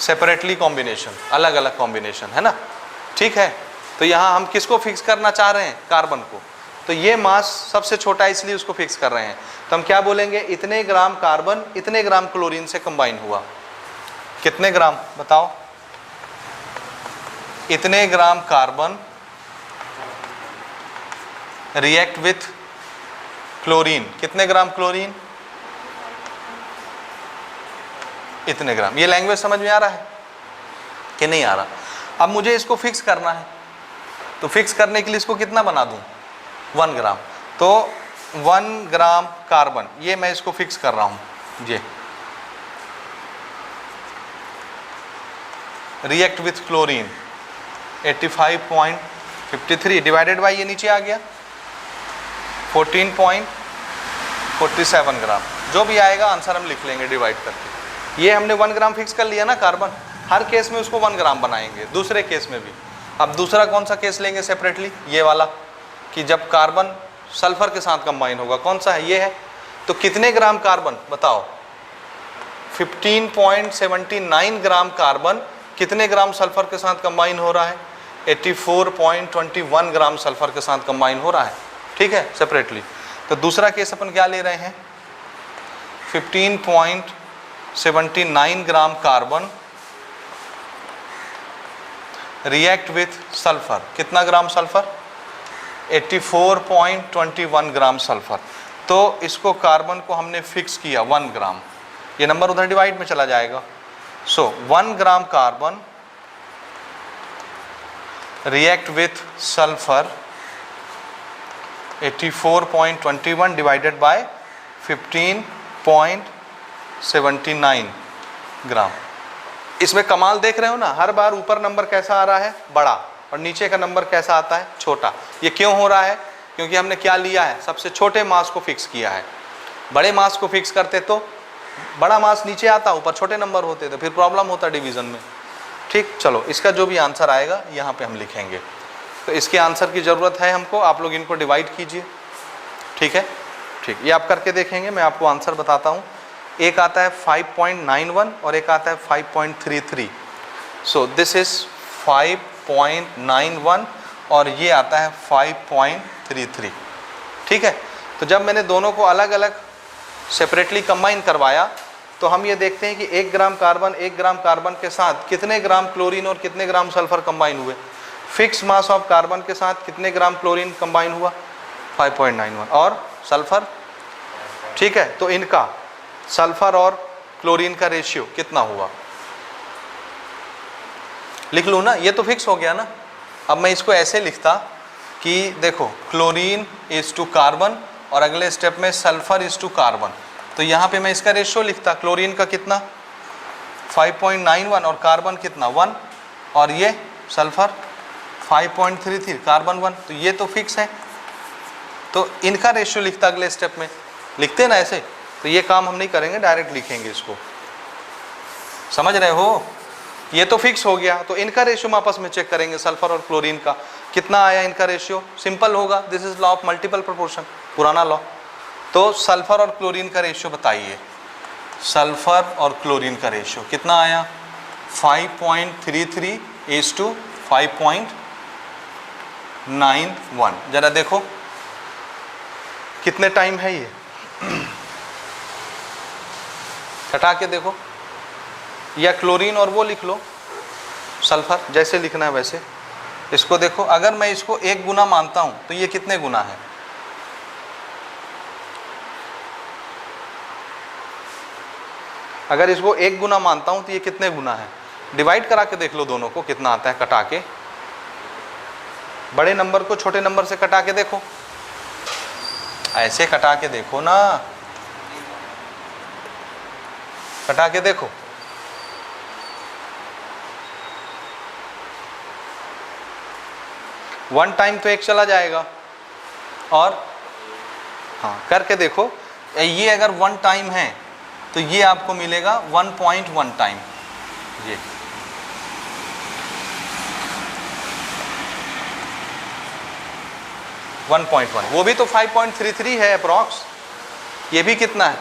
सेपरेटली कॉम्बिनेशन, अलग अलग कॉम्बिनेशन है ना, ठीक है। तो यहाँ हम किसको फिक्स करना चाह रहे हैं? कार्बन को। तो ये मास सबसे छोटा है इसलिए उसको फिक्स कर रहे हैं। तो हम क्या बोलेंगे? इतने ग्राम कार्बन इतने ग्राम क्लोरीन से कंबाइन हुआ। कितने ग्राम बताओ? इतने gram carbon react with chlorine, कितने ग्राम क्लोरीन? इतने ग्राम। ये लैंग्वेज समझ में आ रहा है कि नहीं आ रहा? अब मुझे इसको फिक्स करना है, तो फिक्स करने के लिए इसको कितना बना दूं? 1 ग्राम। तो 1 ग्राम कार्बन, ये मैं इसको फिक्स कर रहा हूं, ये react with chlorine 85.53 divided by ये नीचे आ गया 14.47 ग्राम। जो भी आएगा आंसर हम लिख लेंगे डिवाइड करके। ये हमने 1 ग्राम फिक्स कर लिया ना कार्बन, हर केस में उसको 1 ग्राम बनाएंगे, दूसरे केस में भी। अब दूसरा कौन सा केस लेंगे सेपरेटली? ये वाला, कि जब कार्बन सल्फर के साथ कंबाइन होगा। कौन सा है? ये है। तो कितने ग्राम कार्बन बताओ? 15.79 ग्राम कार्बन कितने ग्राम सल्फर के साथ कंबाइन हो रहा है? 84.21 ग्राम सल्फर के साथ कंबाइन हो रहा है, ठीक है, सेपरेटली। तो दूसरा केस अपन क्या ले रहे हैं? 15.79 gram carbon react with sulphur, कितना ग्राम सल्फर? 84.21 ग्राम सल्फर। तो इसको कार्बन को हमने फिक्स किया 1 ग्राम, ये नंबर उधर डिवाइड में चला जाएगा। सो 1 gram carbon react with sulphur 84.21 divided by 15.79 ग्राम। इसमें कमाल देख रहे हो ना, हर बार ऊपर नंबर कैसा आ रहा है? बड़ा, और नीचे का नंबर कैसा आता है? छोटा। ये क्यों हो रहा है? क्योंकि हमने क्या लिया है? सबसे छोटे मास को फिक्स किया है। बड़े मास को फिक्स करते तो बड़ा मास नीचे आता, ऊपर छोटे नंबर होते, तो फिर प्रॉब्लम होता डिवीजन में। ठीक, चलो इसका जो भी आंसर आएगा यहाँ पे हम लिखेंगे। तो इसके आंसर की ज़रूरत है हमको, आप लोग इनको डिवाइड कीजिए। ठीक है, ठीक, ये आप करके देखेंगे, मैं आपको आंसर बताता हूँ। एक आता है 5.91 और एक आता है 5.33। सो दिस इज 5.91 और ये आता है 5.33। ठीक है, तो जब मैंने दोनों को अलग अलग सेपरेटली कंबाइन करवाया तो हम ये देखते हैं कि 1 ग्राम कार्बन के साथ कितने ग्राम क्लोरीन और कितने ग्राम सल्फर कंबाइन हुए। फिक्स मास ऑफ कार्बन के साथ कितने ग्राम क्लोरीन कंबाइन हुआ? 5.91। और सल्फर, ठीक है, तो इनका सल्फर और क्लोरीन का रेशियो कितना हुआ? लिख लूँ ना, ये तो फिक्स हो गया ना। अब मैं इसको ऐसे लिखता कि देखो क्लोरीन इज टू कार्बन और अगले स्टेप में सल्फर इज टू कार्बन, तो यहाँ पे मैं इसका रेशियो लिखता, क्लोरीन का कितना 5.91 और कार्बन कितना 1 और ये सल्फर 5.33, कार्बन 1, तो ये तो फिक्स है, तो इनका रेशियो लिखता अगले स्टेप में। लिखते ना ऐसे, तो ये काम हम नहीं करेंगे, डायरेक्ट लिखेंगे इसको, समझ रहे हो? ये तो फिक्स हो गया, तो इनका रेशियो हम आपस में चेक करेंगे, सल्फर और क्लोरीन का कितना आया इनका रेशियो। सिंपल होगा, this is law of multiple proportion, पुराना लॉ। तो सल्फर और क्लोरीन का रेशियो बताइए, सल्फर और क्लोरीन का रेशियो कितना आया? 5.33 इज टू 5.91। जरा देखो कितने टाइम है ये, हटा के देखो, या क्लोरीन और वो लिख लो सल्फर, जैसे लिखना है वैसे। इसको देखो, अगर मैं इसको 1 गुना मानता हूं तो ये कितने गुना है? अगर इसको 1 गुना मानता हूं तो ये कितने गुना है? डिवाइड करा के देख लो दोनों को, कितना आता है कटा के। बड़े नंबर को छोटे नंबर से कटा के देखो, ऐसे कटा के देखो ना, कटा के देखो। वन टाइम तो 1 चला जाएगा, और हाँ करके देखो, ये अगर 1 टाइम है तो ये आपको मिलेगा 1.1 टाइम, ये 1.1, वो भी तो 5.33 है अप्रॉक्स। ये भी कितना है?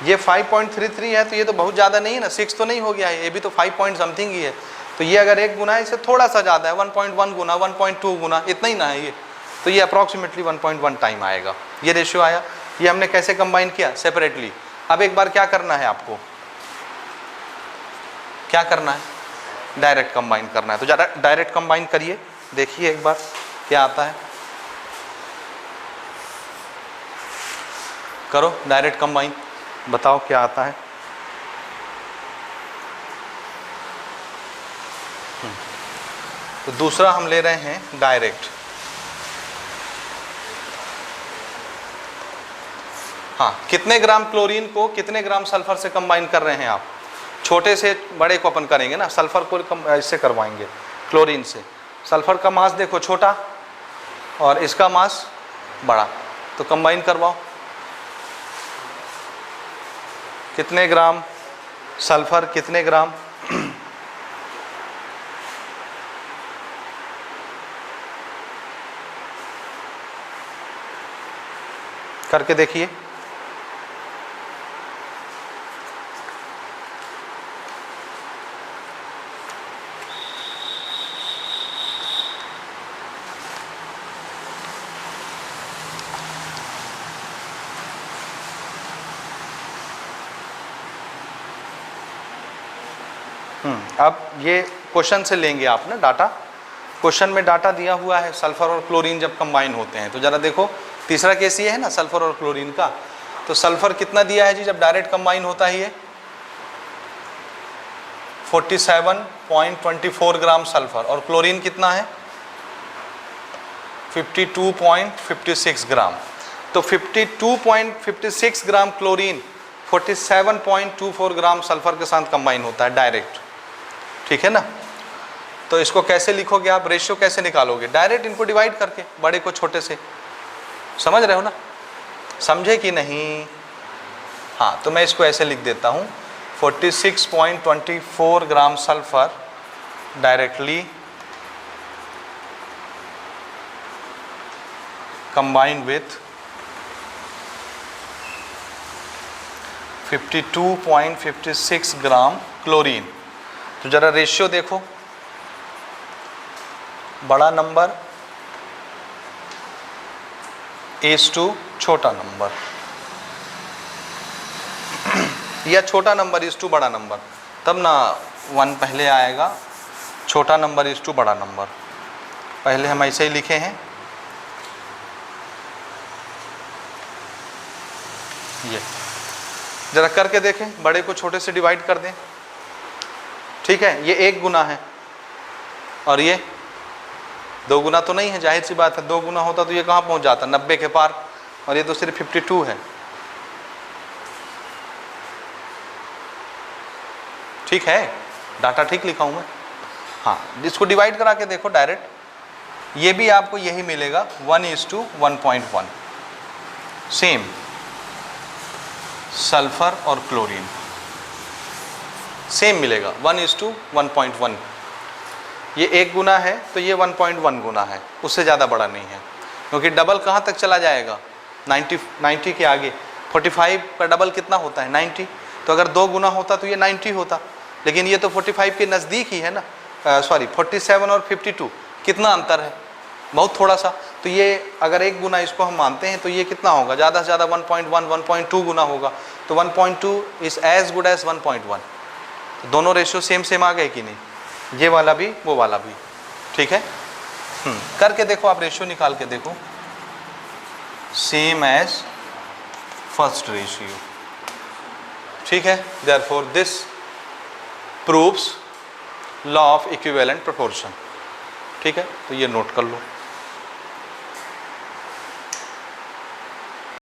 ये 5.33 है, तो ये तो बहुत ज़्यादा नहीं है ना, 6 तो नहीं हो गया है, ये भी तो 5 पॉइंट समथिंग ही है। तो ये अगर 1 गुना है, इससे थोड़ा सा ज़्यादा है, 1.1 गुना, 1.2 गुना, इतना ही ना है ये, तो ये अप्रॉक्सीमेटली 1.1 टाइम आएगा। ये रेशियो आया। ये हमने कैसे कंबाइन किया? सेपरेटली। अब एक बार क्या करना है आपको? क्या करना है? डायरेक्ट कंबाइन करना है। तो ज़रा डायरेक्ट कंबाइन करिए, देखिए एक बार क्या आता है। करो डायरेक्ट कंबाइन, बताओ क्या आता है। तो दूसरा हम ले रहे हैं डायरेक्ट। हाँ, कितने ग्राम क्लोरीन को कितने ग्राम सल्फर से कंबाइन कर रहे हैं आप? छोटे से बड़े को अपन करेंगे ना, सल्फर को इससे करवाएंगे क्लोरीन से। सल्फर का मास देखो छोटा और इसका मास बड़ा, तो कंबाइन करवाओ। कितने ग्राम सल्फर, कितने ग्राम करके देखिए। अब ये क्वेश्चन से लेंगे आप ना डाटा, क्वेश्चन में डाटा दिया हुआ है सल्फर और क्लोरीन जब कंबाइन होते हैं। तो ज़रा देखो तीसरा केस ये है ना सल्फर और क्लोरीन का। तो सल्फर कितना दिया है जी जब डायरेक्ट कंबाइन होता है, ये 47.24 ग्राम सल्फर, और क्लोरीन कितना है 52.56 ग्राम। तो 52.56 ग्राम क्लोरीन 47.24 ग्राम सल्फर के साथ कंबाइन होता है डायरेक्ट, ठीक है ना। तो इसको कैसे लिखोगे आप, रेशियो कैसे निकालोगे, डायरेक्ट इनको डिवाइड करके बड़े को छोटे से, समझ रहे हो ना, समझे कि नहीं। हाँ, तो मैं इसको ऐसे लिख देता हूँ 46.24 ग्राम sulphur directly combined with 52.56 gram chlorine. तो जरा रेशियो देखो, बड़ा नंबर इज टू छोटा नंबर या छोटा नंबर इज टू बड़ा नंबर, तब ना 1 पहले आएगा, छोटा नंबर इज टू बड़ा नंबर। पहले हम ऐसे ही लिखे हैं, ये जरा करके देखें, बड़े को छोटे से डिवाइड कर दें, ठीक है। ये 1 गुना है और ये 2 गुना तो नहीं है, जाहिर सी बात है, 2 गुना होता तो ये कहाँ पहुँच जाता 90 के पार, और ये तो सिर्फ 52 है, ठीक है। डाटा ठीक लिखा हूँ मैं। हाँ, इसको डिवाइड करा के देखो डायरेक्ट, ये भी आपको यही मिलेगा 1:1.1, सेम सल्फर और क्लोरीन सेम मिलेगा 1:1.1। ये 1 गुना है तो ये 1.1 गुना है, उससे ज़्यादा बड़ा नहीं है, क्योंकि डबल कहाँ तक चला जाएगा 90 के आगे। 45 का डबल कितना होता है 90, तो अगर 2 गुना होता तो ये 90 होता, लेकिन ये तो 45 के नज़दीक ही है ना, सॉरी 47 और 52 कितना अंतर है, बहुत थोड़ा सा। तो ये अगर 1 गुना इसको हम मानते हैं तो ये कितना होगा, ज़्यादा से ज़्यादा 1.1 1.2 गुना होगा। तो 1.2 इज़ एज गुड एज 1.1। तो दोनों रेशियो सेम आ गए कि नहीं, ये वाला भी वो वाला भी, ठीक है। करके देखो आप, रेशियो निकाल के देखो, सेम एज फर्स्ट रेशियो, ठीक है। Therefore this proves law of equivalent proportion, ठीक है। तो ये नोट कर लो।